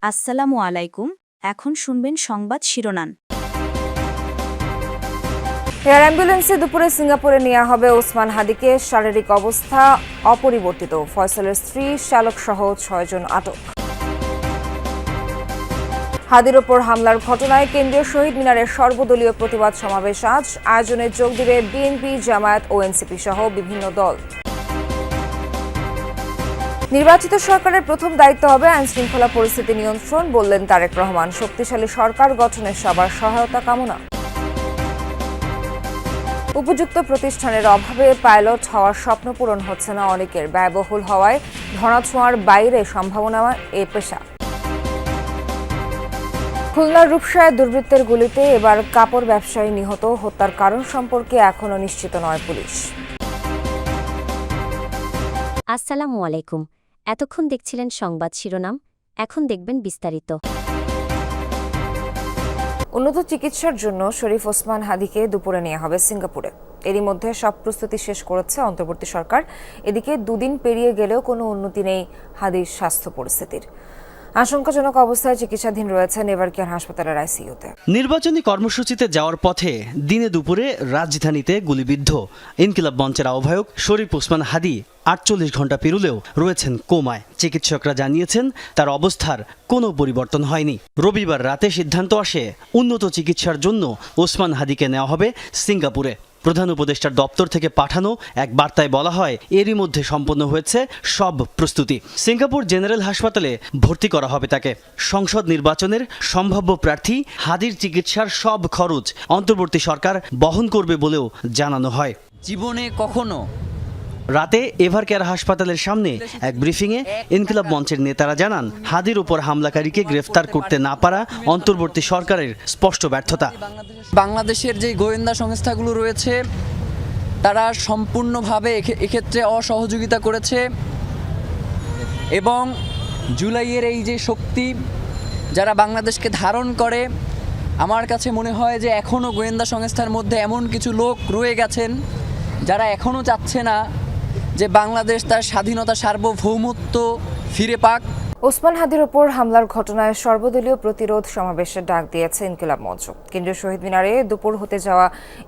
আসসালামু আলাইকুম। এখন শুনবেন সংবাদ শিরোনাম। এয়ার অ্যাম্বুলেন্সে দুপুরে সিঙ্গাপুরে নেওয়া হবে ওসমান হাদিকে। শারীরিক অবস্থা অপরিবর্তিত। ফয়সালের স্ত্রী, চালক সহ 6 জন আটক। হাদির ওপর হামলার ঘটনায় কেন্দ্রীয় শহীদ মিনারের সর্বদলীয় প্রতিবাদ সমাবেশ আজ। আয়োজনে যোগ দেবে বিএনপি, জামায়াত ও এনসিপি সহ বিভিন্ন দল। নির্বাচিত সরকারের প্রথম দায়িত্ব হবে আইনশৃঙ্খলা পরিস্থিতি নিয়ন্ত্রণ, বললেন তারেক রহমান। শক্তিশালী সরকার গঠনে সবার সহায়তা কামনা। উপযুক্ত প্রতিষ্ঠানের অভাবে পাইলট হওয়ার স্বপ্ন পূরণ হচ্ছে না অনেকের। ব্যয়বহুল হওয়ায় ধরাছোঁয়ার বাইরে সম্ভাবনা এ পেশা। খুলনার রূপসায় দুর্বৃত্তের গুলিতে এবার কাপড় ব্যবসায়ী নিহত। হত্যার কারণ সম্পর্কে এখনও নিশ্চিত নয় পুলিশ। আসসালামু আলাইকুম। এতক্ষণ দেখছিলেন সংবাদ শিরোনাম, এখন দেখবেন বিস্তারিত। উন্নত চিকিৎসার জন্য শরীফ ওসমান হাদিকে দুপুরে নেওয়া হবে সিঙ্গাপুরে। এরই মধ্যে সব প্রস্তুতি শেষ করেছে অন্তর্বর্তী সরকার। এদিকে দুদিন পেরিয়ে গেলেও কোনো উন্নতি নেই হাদির স্বাস্থ্য পরিস্থিতির। আশঙ্কাজনক অবস্থায় চিকিৎসাধীন রয়েছেন এভার কেয়ার হাসপাতালের আইসিইউতে। নির্বাচনী কর্মসূচিতে যাওয়ার পথে দিনে দুপুরে রাজধানীতে গুলিবিদ্ধ ইনকিলাব মঞ্চের আহ্বায়ক শরীফ ওসমান হাদি 48 ঘন্টা পেরুলেও রয়েছেন কোমায়। চিকিৎসকরা জানিয়েছেন তার অবস্থার কোনো পরিবর্তন হয়নি। রবিবার রাতে সিদ্ধান্ত আসে উন্নত চিকিৎসার জন্য ওসমান হাদিকে নেওয়া হবে সিঙ্গাপুরে। প্রধান উপদেষ্টার দপ্তর থেকে পাঠানো এক বার্তায় বলা হয়, এরই মধ্যে সম্পন্ন হয়েছে সব প্রস্তুতি। সিঙ্গাপুর জেনারেল হাসপাতালে ভর্তি করা হবে তাকে। সংসদ নির্বাচনের সম্ভাব্য প্রার্থী হাদির চিকিৎসার সব খরচ অন্তর্বর্তী সরকার বহন করবে বলেও জানানো হয়। জীবনে কখনো রাতে এভার কেয়ার হাসপাতালের সামনে এক ব্রিফিংয়ে ইনকিলাব মঞ্চের নেতারা জানান, হাদির উপর হামলাকারীকে গ্রেফতার করতে না পারা অন্তর্বর্তী সরকারের স্পষ্ট ব্যর্থতা। বাংলাদেশের যে গোয়েন্দা সংস্থাগুলো রয়েছে তারা সম্পূর্ণভাবে এক্ষেত্রে অসহযোগিতা করেছে এবং জুলাইয়ের এই যে শক্তি যারা বাংলাদেশকে ধারণ করে, আমার কাছে মনে হয় যে এখনও গোয়েন্দা সংস্থার মধ্যে এমন কিছু লোক রয়ে গেছেন যারা এখনও চাচ্ছে না যে বাংলাদেশ তার স্বাধীনতা, সার্বভৌমত্ব ফিরে পাক। ওসমান হাদির ওপর হামলার ঘটনায় সর্বদলীয় প্রতিরোধ সমাবেশের ডাক দিয়েছে ইনকিলাব মঞ্চ। কেন্দ্রীয় শহীদ মিনারে দুপুর হতে যাওয়া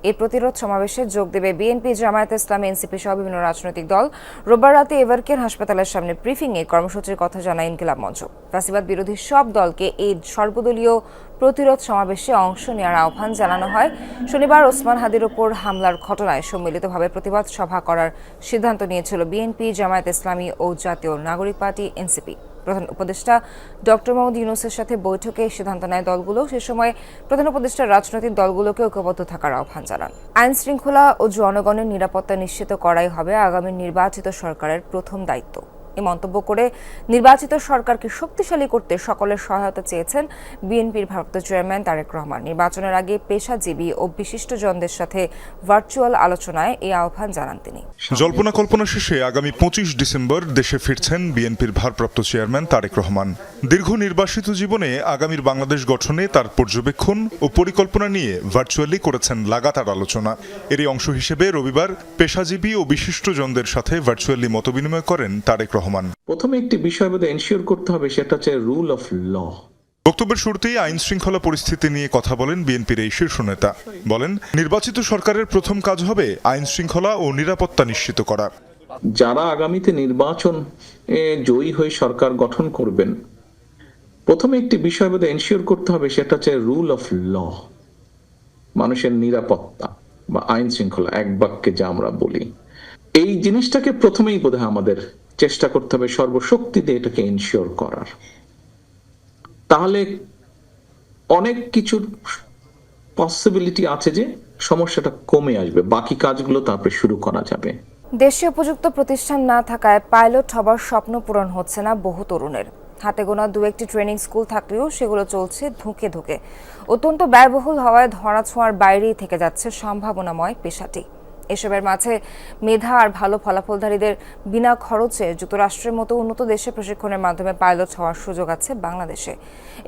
এই প্রতিরোধ সমাবেশে যোগ দেবে বিএনপি, জামায়াত ইসলামী, এনসিপি সহ বিভিন্ন রাজনৈতিক দল। রোববার রাতে এভার কেয়ার হাসপাতালের সামনে ব্রিফিংয়ে কর্মসূচির কথা জানায় ইনকিলাব মঞ্চ। ফ্যাসিবাদ বিরোধী সব দলকে এই সর্বদলীয় প্রতিরোধ সমাবেশে অংশ নেওয়ার আহ্বান জানানো হয়। শনিবার ওসমান হাদির ওপর হামলার ঘটনায় সম্মিলিতভাবে প্রতিবাদ সভা করার সিদ্ধান্ত নিয়েছিল বিএনপি, জামায়াত ইসলামী ও জাতীয় নাগরিক পার্টি এনসিপি। প্রধান উপদেষ্টা ডক্টর মোহাম্মদ ইউনূসের সাথে বৈঠকে সিদ্ধান্ত নেয় দলগুলো। সে সময় প্রধান উপদেষ্টা রাজনৈতিক দলগুলোকে ঐক্যবদ্ধ থাকার আহ্বান জানান। আইন শৃঙ্খলা ও জনগণের নিরাপত্তা নিশ্চিত করাই হবে আগামী নির্বাচিত সরকারের প্রথম দায়িত্ব। এই মন্তব্য করে নির্বাচিত সরকারকে শক্তিশালী করতে সকলের সহায়তা চেয়েছেন বিএনপির ভারপ্রাপ্ত চেয়ারম্যান তারেক রহমান। নির্বাচনের আগে পেশাজীবী ও বিশিষ্টজনদের সাথে ভার্চুয়াল আলোচনায় এই আহ্বান জানান তিনি। জল্পনা কল্পনা শেষে আগামী 25 ডিসেম্বর দেশে ফিরছেন বিএনপির ভারপ্রাপ্ত চেয়ারম্যান তারেক রহমান। দীর্ঘ নির্বাসিত জীবনে আগামীর বাংলাদেশ গঠনে তার পর্যবেক্ষণ ও পরিকল্পনা নিয়ে ভার্চুয়ালি করেছেন লাগাতার আলোচনা। এরই অংশ হিসেবে রবিবার পেশাজীবী ও বিশিষ্টজনদের সাথে ভার্চুয়ালি মতবিনিময় করেন তারেক রহমান। প্রথমে একটি বিষয় বোধহয় এনশিওর করতে হবে, সেটা হচ্ছে রুল অফ ল। বক্তব্যের শুরুতেই আইন শৃঙ্খলা পরিস্থিতি নিয়ে কথা বলেন বিএনপির এই শীর্ষ নেতা। বলেন, নির্বাচিত সরকারের প্রথম কাজ হবে আইন শৃঙ্খলা ও নিরাপত্তা নিশ্চিত করা। যারা আগামীতে নির্বাচন জয়ী হয়ে সরকার গঠন করবেন, প্রথমে একটি বিষয় বোধহয় এনশিওর করতে হবে, সেটা হচ্ছে রুল অফ ল, মানুষের নিরাপত্তা বা আইন শৃঙ্খলা, এক বাক্যে যা আমরা বলি। এই জিনিসটাকে প্রথমেই বোধহয় আমাদের চেষ্টা করতে হবে সর্বশক্তি দিয়ে এটাকে এনশিওর করার। তাহলে অনেক কিছুর পসিবিলিটি আছে যে সমস্যাটা কমে আসবে, বাকি কাজগুলো তারপরে শুরু করা যাবে। দেশে উপযুক্ত প্রতিষ্ঠান না থাকায় পাইলট হবার স্বপ্ন পূরণ হচ্ছে না বহু তরুণের। হাতে গোনা দু একটি ট্রেনিং স্কুল থাকলেও সেগুলো চলছে ধুঁকে ধুঁকে। অত্যন্ত ব্যয়বহুল হওয়ায় ধরাছোঁয়ার বাইরেই থেকে যাচ্ছে সম্ভাবনাময় পেশাটি। এসবের মাঝে মেধা আর ভালো ফলাফলধারীদের বিনা খরচে যুক্তরাষ্ট্রের মতো উন্নত দেশে প্রশিক্ষণের মাধ্যমে পাইলট হওয়ার সুযোগ আছে বাংলাদেশে।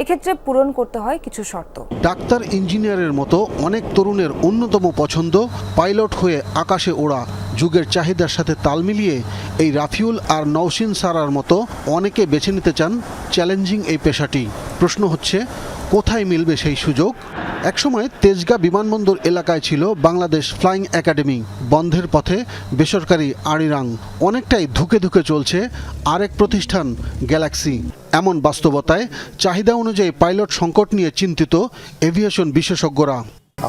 এক্ষেত্রে পূরণ করতে হয় কিছু শর্ত। ডাক্তার, ইঞ্জিনিয়ারের মতো অনেক তরুণের অন্যতম পছন্দ পাইলট হয়ে আকাশে ওড়া। যুগের চাহিদার সাথে তাল মিলিয়ে এই রাফিউল আর নওশিন সারার মতো অনেকে বেছে নিতে চান চ্যালেঞ্জিং এই পেশাটি। প্রশ্ন হচ্ছে, কোথায় মিলবে সেই সুযোগ? একসময় তেজগাঁ বিমানবন্দর এলাকায় ছিল বাংলাদেশ ফ্লাইং একাডেমি, বন্ধের পথে বেসরকারি আড়িরাং। অনেকটাই ধুকে ধুকে চলছে আরেক প্রতিষ্ঠান গ্যালাক্সি। এমন বাস্তবতায় চাহিদা অনুযায়ী পাইলট সংকট নিয়ে চিন্তিত এভিয়েশন বিশেষজ্ঞরা।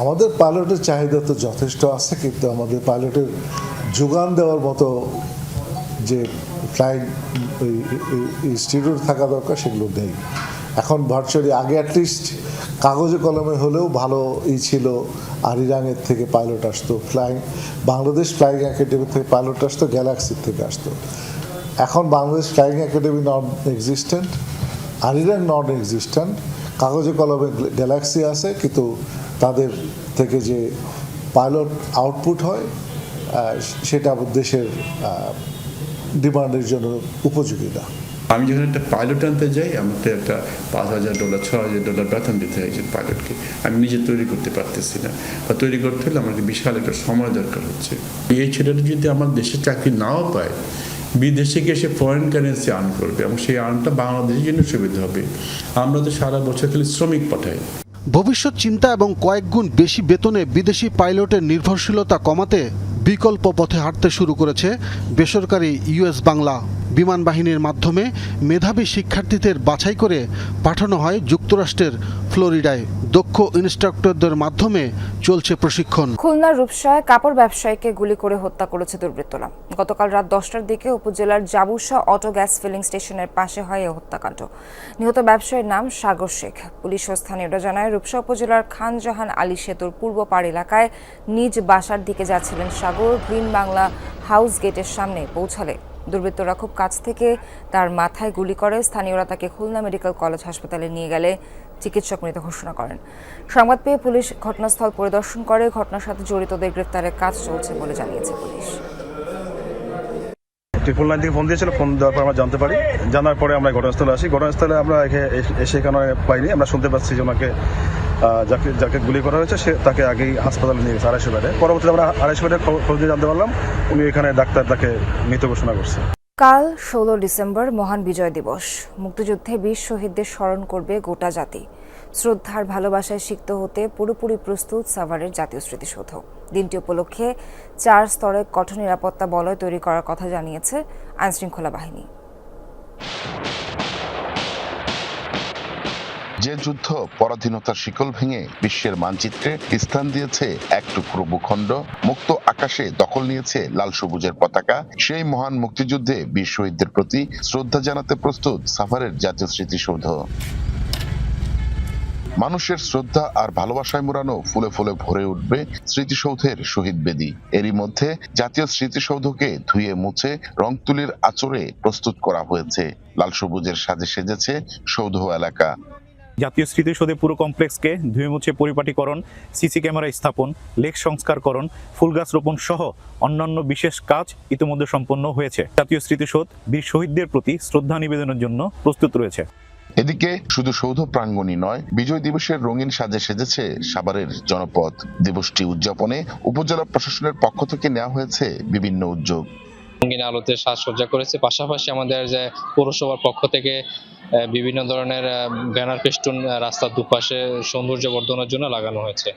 আমাদের পাইলটের চাহিদা তো যথেষ্ট আছে, কিন্তু আমাদের পাইলটের যোগান দেওয়ার মতো যে ফ্লাইং ইনস্টিটিউট থাকা দরকার সেগুলো নেই এখন ভার্চুয়ালি। আগে অ্যাটলিস্ট কাগজে কলমে হলেও ভালো ছিল, আরিরাঙের থেকে পাইলট আসতো, বাংলাদেশ ফ্লাইং একাডেমি থেকে পাইলট আসতো, গ্যালাক্সির থেকে আসতো। এখন বাংলাদেশ ফ্লাইং একাডেমি নন এক্সিস্টেন্ট, আরিরাং নন এক্সিস্টেন্ট, কাগজে কলমে গ্যালাক্সি আছে, কিন্তু তাদের থেকে যে পাইলট আউটপুট হয় সেটা দেশের ডিমান্ডের জন্য উপযোগী না। আমি যখন একটা পাইলট আনতে যাই, আমাকে একটা $5,000 $6,000 বেতন দিতে হয় একজন পাইলটকে। আমি নিজে তৈরি করতে পারতেছি না, বা তৈরি করতে হলে আমাকে বিশাল একটা সময় দরকার হচ্ছে। এই ছেলেটা যদি আমার দেশে চাকরি নাও পায়, বিদেশে গিয়ে সে ফরেন কারেন্সি আর্ন করবে, এবং সেই আর্নটা বাংলাদেশের জন্য সুবিধা হবে। আমরা তো সারা বছর খালি শ্রমিক পাঠাই। ভবিষ্যৎ চিন্তা এবং কয়েক গুণ বেশি বেতনে বিদেশি পাইলটের নির্ভরশীলতা কমাতে বিকল্প পথে হাঁটতে শুরু করেছে বেসরকারি ইউএস বাংলা। বিমান বাহিনীর মাধ্যমে মেধাবী শিক্ষার্থীদের বাছাই করে পাঠানো হয় যুক্তরাষ্ট্রের ফ্লোরিডায়। দক্ষ ইনস্ট্রাক্টরদের মাধ্যমে চলছে প্রশিক্ষণ। খুলনার রূপসায় কাপড় ব্যবসায়ীকে গুলি করে হত্যা করেছে দুর্বৃত্তরা। গতকাল রাত 10টার দিকে উপজেলার জাবুসা অটো গ্যাস ফিলিং স্টেশনের পাশে হয় এই হত্যাকাণ্ড। নিহত ব্যবসায়ীর নাম সাগর শেখ। পুলিশ ও স্থানীয়রা জানায়, রূপসা উপজেলার খানজাহান আলী সেতুর পূর্ব পাড় এলাকায় নিজ বাসার দিকে যাচ্ছিলেন সাগর। গ্রিন বাংলা হাউস গেটের সামনে পৌঁছালে দুর্বৃত্তরা খুব কাছ থেকে তার মাথায় গুলি করে। স্থানীয়রা তাকে খুলনা মেডিকেল কলেজ হাসপাতালে নিয়ে গেলে চিকিৎসক মৃত ঘোষণা করেন। সংবাদ পেয়ে পুলিশ ঘটনাস্থল পরিদর্শন করে। ঘটনার সাথে জড়িতদের গ্রেফতারের কাজ চলছে বলে জানিয়েছে পুলিশ। ট্রিপল নাইন থেকে ফোন দিয়েছিল, ফোন দেওয়ার পর আমরা জানতে পারি। জানার পরে আমরা ঘটনাস্থলে আসি। ঘটনাস্থলে আমরা এসে এখানে পাইনি। আমরা শুনতে পাচ্ছি যে ওনাকে যাকে গুলি করা হয়েছে সে তাকে আগেই হাসপাতালে নিয়ে গেছে 250 বেডে। পরবর্তীতে আমরা 250 বেডে খোঁজ দিয়ে জানতে পারলাম উনি এখানে ডাক্তার তাকে মৃত ঘোষণা করছে। কাল 16 ডিসেম্বর মহান বিজয় দিবস। মুক্তিযুদ্ধে বীর শহীদদের স্মরণ করবে গোটা জাতি। শ্রদ্ধার ভালোবাসায় সিক্ত হতে পুরোপুরি প্রস্তুত সাভারের জাতীয় স্মৃতিসৌধ। দিনটি উপলক্ষে 4 স্তরে কঠোর নিরাপত্তা বলয় তৈরি করার কথা জানিয়েছে আইনশৃঙ্খলা বাহিনী। যে যুদ্ধ পরাধীনতার শিকল ভেঙে বিশ্বের মানচিত্রে স্থান দিয়েছে এক টুকরো ভূখণ্ড, মুক্ত আকাশে দখল নিয়েছে লাল সবুজের পতাকা, সেই মহান মুক্তিযুদ্ধে বীর শহীদদের প্রতি শ্রদ্ধা জানাতে প্রস্তুত সাভারের জাতীয় স্মৃতিসৌধ। মানুষের শ্রদ্ধা আর ভালোবাসায় মোড়ানো ফুলে ফুলে ভরে উঠবে স্মৃতিসৌধের শহীদ বেদি। এরই মধ্যে জাতীয় স্মৃতিসৌধকে ধুয়ে মুছে রং তুলির আঁচড়ে প্রস্তুত করা হয়েছে। লাল সবুজের সাজে সেজেছে সৌধ এলাকা। জাতীয় স্মৃতিসৌধের পুরো কমপ্লেক্সকে ধুয়ে মুছে পরিপাটিকরণ, সিসি ক্যামেরা স্থাপন, লেক সংস্কারকরণ, ফুল গাছ রোপণ সহ অন্যান্য বিশেষ কাজ ইতিমধ্যে সম্পন্ন হয়েছে। জাতীয় স্মৃতিসৌধ বীর শহীদদের প্রতি শ্রদ্ধা নিবেদনের জন্য প্রস্তুত রয়েছে। এদিকে শুধু সৌধ প্রাঙ্গণই নয়, বিজয় দিবসের রঙিন সাজে সেজেছে সাভারের জনপদ। দিবসটি উদযাপনে উপজেলা প্রশাসনের পক্ষ থেকে নেওয়া হয়েছে বিভিন্ন উদ্যোগ। রঙিন আলোতে সাজসজ্জা করেছে। পাশাপাশি আমাদের যে পৌরসভার পক্ষ থেকে বিভিন্ন ধরনের ব্যানার, পেস্টুন রাস্তার দুপাশে সৌন্দর্য বর্ধনের জন্য লাগানো হয়েছে।